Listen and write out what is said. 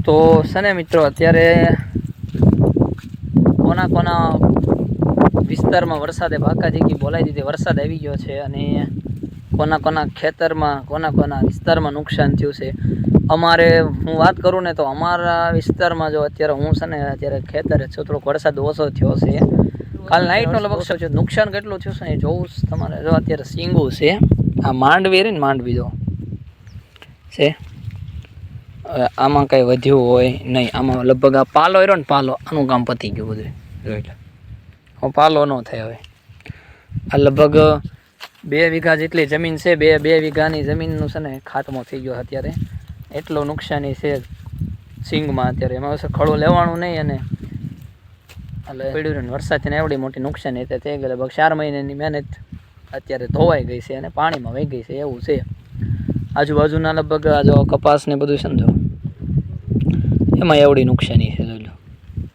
તો છે ને મિત્રો અત્યારે કોના વિસ્તારમાં વરસાદે બાકાજીકી બોલાવી દીધી, વરસાદ આવી ગયો છે અને કોના ખેતરમાં કોના વિસ્તારમાં નુકસાન થયું છે. અમારે હું વાત કરું ને તો અમારા વિસ્તારમાં જો અત્યારે હું છે ને અત્યારે ખેતરે છું, થોડોક વરસાદ ઓછો થયો છે. કાલ નાઇટનો લગભગ છે, નુકસાન કેટલું થયું છે એ જોવું તમારે. જો અત્યારે સિંગું છે, આ માંડવી રહી ને માંડવી જો છે, આમાં કાંઈ વધ્યું હોય નહીં. આમાં લગભગ આ પાલો રહ્યો ને પાલો, આનું કામ પતી ગયું બધું. જોઈ લે હવે પાલો ન થાય. હવે આ લગભગ 2 વીઘા જેટલી જમીન છે, બે વીઘાની જમીનનું છે ને ખાતમો થઈ ગયો અત્યારે. એટલો નુકસાની છે સિંગમાં અત્યારે. એમાં ખડો લેવાનું નહીં અને એટલે પડ્યું ને વરસાદથી એવડી મોટી નુકસાની થઈ ગઈ. લગભગ 4 મહિનાની મહેનત અત્યારે ધોવાઈ ગઈ છે અને પાણીમાં વહી ગઈ છે એવું છે. આજુબાજુના લગભગ આ જો કપાસ ને બધું સમજો એમાં એવડી નુકસાની છે.